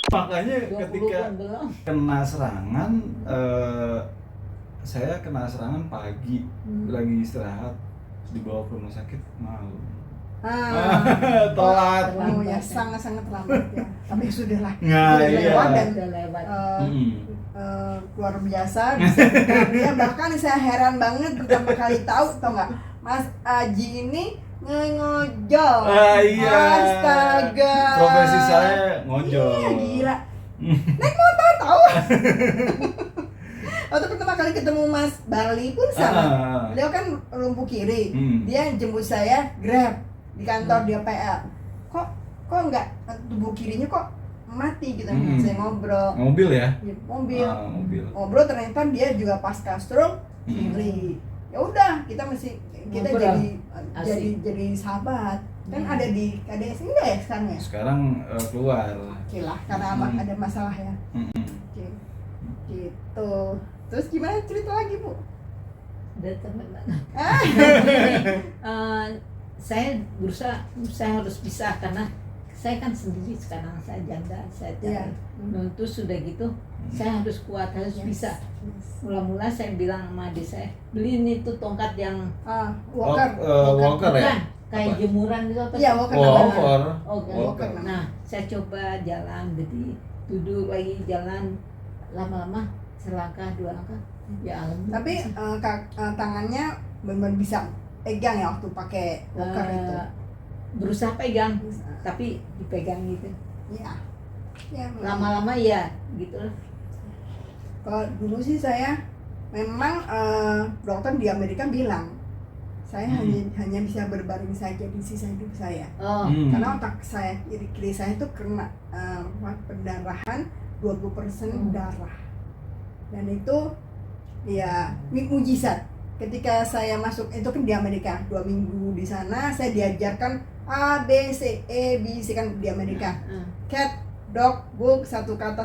Makanya ketika belum. kena serangan, saya kena serangan pagi, lagi istirahat, dibawa ke rumah sakit malam. Telat. Oh ya, sangat-sangat terlambat ya. Tapi sudahlah. Nah, Sudah iya. lewat dan Udah lewat. luar biasa. Dia bahkan saya heran banget pertama kali tahu, tau nggak, Mas Aji ini ngojol. Iya. Astaga. Profesi saya ngojol. Iya, gila. Naik motor tahu. Waktu pertama kali ketemu Mas Bali pun sama. Beliau kan lumpuh kiri. Dia jemput saya Grab di kantor dia PL. Kok nggak tubuh kirinya kok mati gitu. Saya ngobrol. Mobil ya? Mobil. Mobil. Ngobrol ternyata dia juga pasca stroke kiri. Ya udah, kita Ngobrol. jadi sahabat. Kan ada di KDS enggak ya sekarang ya? Sekarang keluar. Oke lah, karena ada masalah ya. Oke. Gitu. Terus gimana cerita lagi, Bu? Ada teman. Saya berusaha, saya harus pisah karena saya kan sendiri sekarang, saya janda, saya cari. Terus sudah gitu, saya harus kuat, harus bisa. Mula-mula saya bilang sama adik saya, beliin itu tongkat yang Walker. Walker ya? bukan, kayak jemuran itu apa? Iya, Walker. Walker. Walker. Nah, saya coba jalan, jadi duduk lagi jalan, lama-lama selangkah dua langkah, ya alhamdulillah. Tapi tangannya benar-benar bisa pegang ya waktu pakai Walker itu. Berusaha pegang, tapi dipegang gitu. Iya. Ya, Lama-lama ya gitu. kalau dulu sih saya memang dokter di Amerika bilang saya hanya bisa berbaring saja di sisa hidup saya. Karena otak saya kiri saya itu kena pendarahan 20% darah. Dan itu ya mukjizat. Ketika saya masuk itu kan di Amerika 2 minggu di sana, saya diajarkan A B C E B C kan di Amerika. Cat, dog, book, satu kata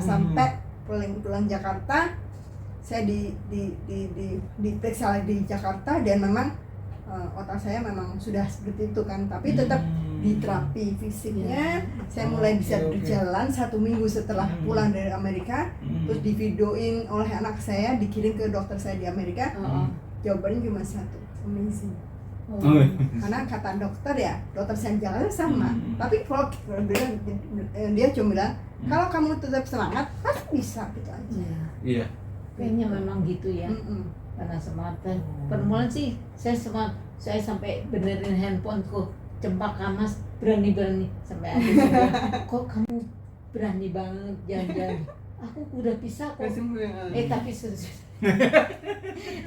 sampai pulang Jakarta. Saya diperiksa di Jakarta dan memang otak saya memang sudah seperti itu kan, tapi tetap di terapi fisiknya. Saya mulai bisa berjalan 1 minggu setelah pulang dari Amerika. Terus divideoin oleh anak saya, dikirim ke dokter saya di Amerika. Jawabannya cuma satu, amazing. Karena kata dokter ya, dokter saya jalan sama. Tapi kalau dia cuma bilang, kalau kamu tetap semangat, pasti bisa gitu aja. Iya. Kayaknya memang gitu ya. Karena semangat. Permulaan sih saya semangat, saya sampai benerin handphoneku, cempak kamas, berani sampai ada yang bilang, kok kamu berani banget jalan-jalan. Aku udah pisah kok. Tapi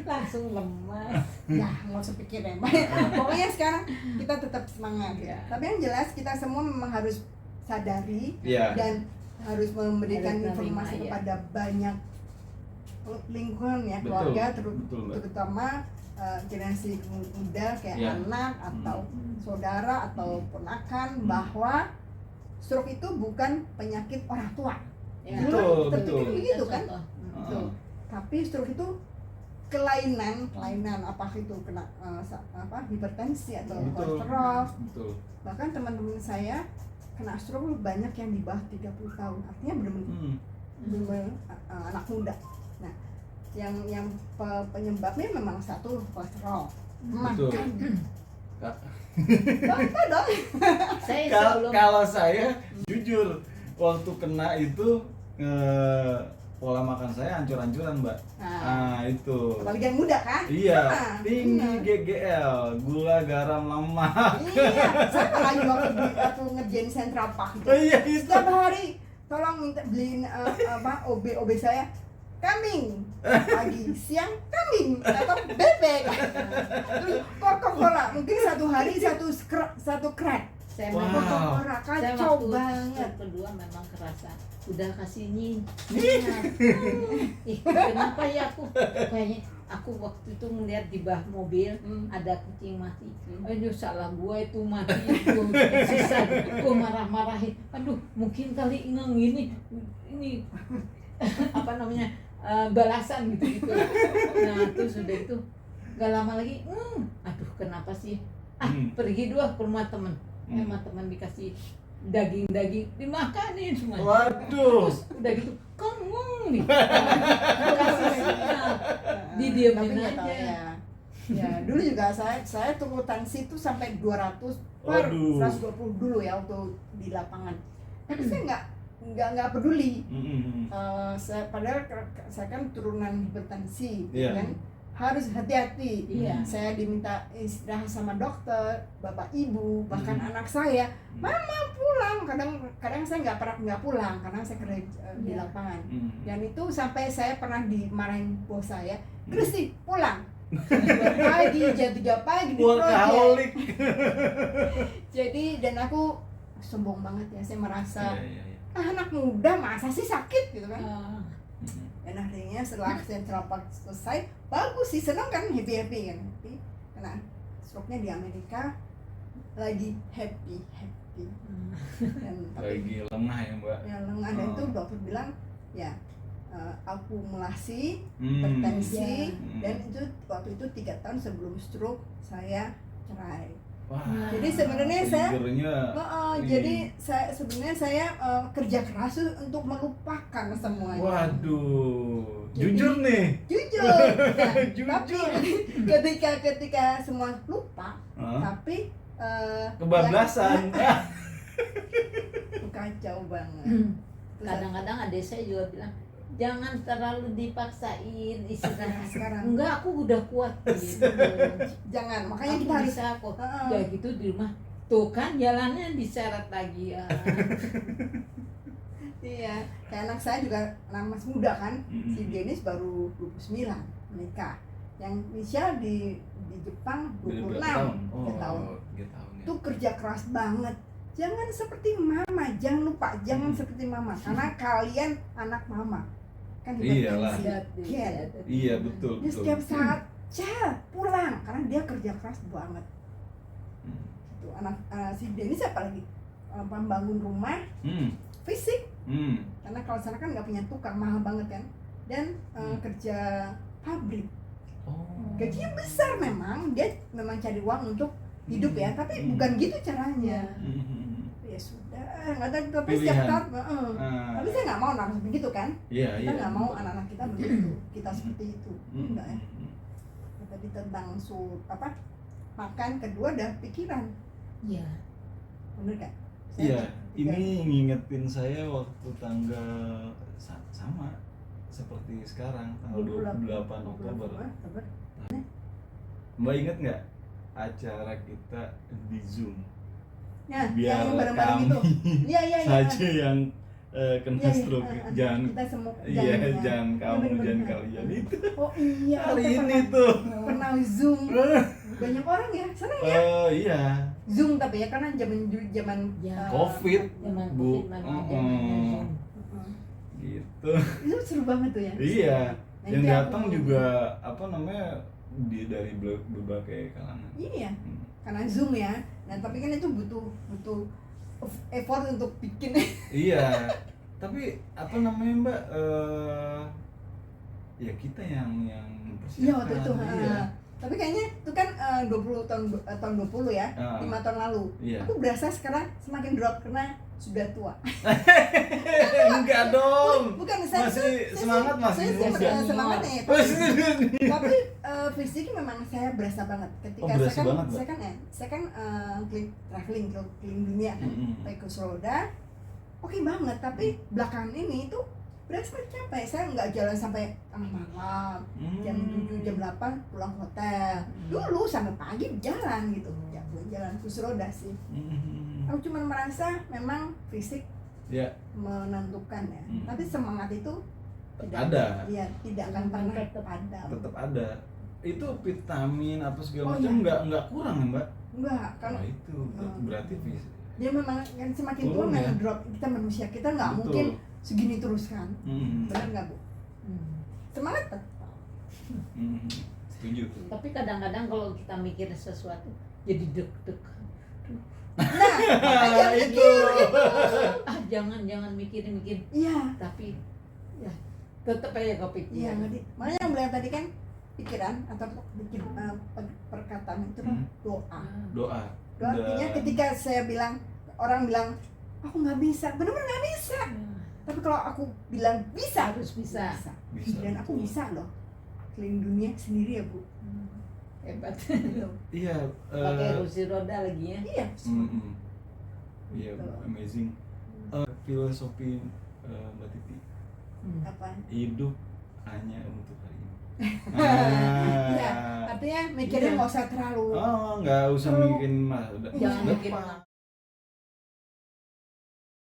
langsung lemas. Ya, nggak usah pikir ya. Pokoknya sekarang kita tetap semangat. Tapi yang jelas kita semua memang harus sadari dan harus memberikan informasi kepada banyak lingkungan ya, keluarga, terutama generasi muda kayak anak atau saudara atau ponakan, bahwa stroke itu bukan penyakit orang tua. Terpikir begitu kan? Tapi stroke itu kelainan apa itu kena hipertensi atau kolesterol. Bahkan teman-teman saya kena stroke banyak yang di bawah 30 tahun. Artinya benar-benar anak muda. Nah, yang penyebabnya memang satu kolesterol. Makan. Bapak dong. Kalau saya jujur waktu kena itu pola makan saya hancur-hancuran, Mbak. Nah, itu. Apalagi yang muda kan? Iya, tinggi GGL, gula, garam, lemak. Iya, saya lagi waktu ngerjain Central Park itu. Setiap hari tolong minta beliin OB saya kambing, pagi, siang kambing atau bebek. Terus Coca-Cola, mungkin satu hari satu crack. Saya Coca-Cola kacau banget. Kedua memang kerasa. Udah kasih nying. Kenapa ya aku kayaknya aku waktu itu melihat di bawah mobil ada kucing mati. Aduh, salah gua itu mati itu. Susah gua marah-marahin. Aduh, mungkin kali ini apa namanya? Balasan gitu. Nah, terus sudah itu gak lama lagi aduh kenapa sih pergi dua ke rumah teman. Sama teman dikasih daging dimakanin semua. Waduh. Terus udah gitu kongong nih. Kasih sinyal. Didiemin Tapi nggak tahu aja. ya dulu juga saya turun tensi itu sampai 200 per Waduh. 120 dulu ya waktu di lapangan. Tapi saya nggak peduli. Padahal saya kan turunan hipertensi, Iya. kan harus hati-hati. Iya. Saya diminta istirahat sama dokter, bapak ibu, bahkan anak saya, mama pulang. Kadang saya nggak pulang karena saya kerja di Iya. lapangan. Dan itu sampai saya pernah dimarahin bos saya, Kristi pulang. Jam 2 pagi, jam 3 pagi di project. Workaholic. Jadi dan aku sombong banget ya, saya merasa Iya. anak muda masa sih sakit gitu kan. Ah, Dan akhirnya setelah Central Park selesai, bagus sih, senang kan, happy kan, karena stroke-nya di Amerika lagi happy. Dan Lagi lengah ya Mbak. ya lengah dan itu dokter bilang ya akumulasi Hmm. hipertensi Hmm. dan itu waktu itu 3 tahun sebelum stroke saya cerai. Wah. Jadi sebenarnya saya triggernya ini. jadi saya kerja keras untuk melupakan semuanya. Waduh. Jadi- Jujur nih. Jujur. Nah, Jujur. tapi ketika semua lupa, Hah? tapi Kebablasan. itu kacau banget. Terus Kadang-kadang adik saya juga bilang jangan terlalu dipaksain istirahat. Sekarang. Enggak, aku udah kuat gitu. jangan, makanya Aku kita harus bisa kok. Heeh. Udah gitu di rumah tuh kan jalannya diseret lagi ya. iya, kayak anak saya juga anak masih muda kan, Mm-mm. si Denis baru 29 menikah. Yang Misha di Jepang 26 Oh, 3 tahun. 3 tahun ya. Itu kerja keras banget. Jangan seperti mama, jangan lupa, jangan seperti mama karena kalian anak mama. Kan Iyalah. hipertensi. Ken. Iya betul Dia betul. setiap saat pulang karena dia kerja keras banget. Hmm. Itu anak si Denis apalagi membangun rumah Hmm. fisik Hmm. karena kalau sana kan nggak punya tukang, mahal banget kan, dan kerja pabrik. Oh. Gajinya besar memang, dia memang cari uang untuk hidup ya, tapi bukan gitu caranya. Hmm. Ya sudah, nggak tahu, tapi Pilihan. setiap tahun Ah. tapi saya nggak mau anak begitu kan, Iya, kita iya. nggak mau anak-anak kita begitu, kita seperti itu. Hmm. Enggak ya, tadi tentang makan, kedua ada pikiran, Iya. bener kan? Iya, ini ngingetin saya waktu tanggal sama seperti sekarang tanggal 28 Oktober. Mbak inget nggak acara kita di Zoom? Ya, Biar yang bareng-bareng kami itu. Iya. saja yang kena Iya, stroke. iya, Jangan kita semua iya, jangan kamu, bener-bener. jangan kalian itu. Oh iya, Hari kita ini pernah- tuh. pernah Zoom. Banyak orang ya, senang ya. Iya. Zoom tapi ya karena zaman Ya. Covid. Zaman Bu. Covid memang Mm-mm. zamannya Zoom. Gitu. itu seru banget tuh ya. Iya. Nah, Yang itu datang aku- juga apa namanya dari berbagai kalangan. Iya, Hmm. karena Zoom ya. Nah tapi kan itu butuh effort untuk bikin. Iya, tapi apa namanya Mbak? Ya kita yang mempersiapkan. Iya waktu itu. Iya. Tapi kayaknya itu kan 20 tahun 20 ya, Ah. 5 tahun lalu. Iya. Aku berasa sekarang semakin drop karena sudah tua. Enggak dong. Bukan saya Masih semangat, masih saya muda. semangat nih. Masih Tapi fisik memang saya berasa banget ketika Oh, berasa saya kan banget, Mbak? saya kan traveling keliling dunia kan, Mm-mm. pakai kursi roda, oke banget. Tapi belakangan ini itu berasa capek. Saya nggak jalan sampai tengah malam, jam 7 jam 8 pulang hotel. Dulu sampai pagi jalan gitu, ya jalan kursi roda sih. Aku cuma merasa memang fisik Ya, menentukan ya, Hmm. tapi semangat itu ada. Iya, tidak akan pernah Tetap ada. Tetap ada. Itu vitamin apa segala Oh, macam iya. nggak kurang ya Mbak? Enggak, kalau Wah itu berarti fisik. dia memang kan semakin tua Turun ya? memang drop. Kita manusia, kita nggak Betul. mungkin segini terus kan. Mm. Benar nggak Bu? Hmm. Semangat tetap. Mm. Setuju tuh. Tapi kadang-kadang kalau kita mikir sesuatu jadi deg-degan. Nah, makanya itu. Jangan mikir-mikir. iya, Tapi ya tetap aja iya kepikiran. ngerti. Makanya yang bilang tadi kan pikiran atau perkataan itu kan Hmm. doa. Doa. Doa artinya ketika saya bilang, orang bilang aku nggak bisa, benar-benar nggak bisa. Tapi kalau aku bilang bisa, harus bisa. Dan aku bisa loh keliling dunia sendiri ya Bu. Hebat. Iya. Pakai kursi roda lagi ya. Iya. Iya, amazing. Filosofi Mbak Titi. Apa? Hidup hanya untuk hari ini. Iya, artinya mikirnya nggak usah terlalu. Nggak usah mikirin mas. Jangan mikirin